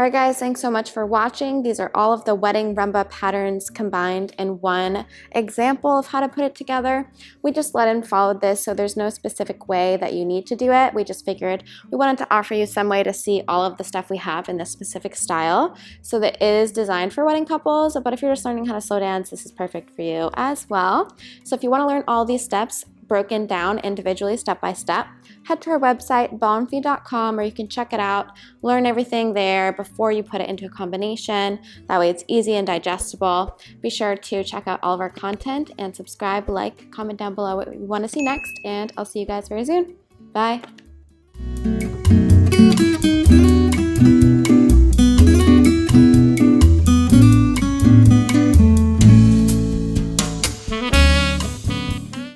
All right, guys, thanks so much for watching. These are all of the Wedding Rumba patterns combined in one example of how to put it together. We just let and followed this, so there's no specific way that you need to do it. We just figured we wanted to offer you some way to see all of the stuff we have in this specific style. So that it is designed for wedding couples, but if you're just learning how to slow dance, this is perfect for you as well. So if you want to learn all these steps broken down individually step by step, head to our website ballroomfeed.com, where you can check it out, learn everything there before you put it into a combination. That way it's easy and digestible. Be sure to check out all of our content and subscribe, like, comment down below what you want to see next, and I'll see you guys very soon. Bye.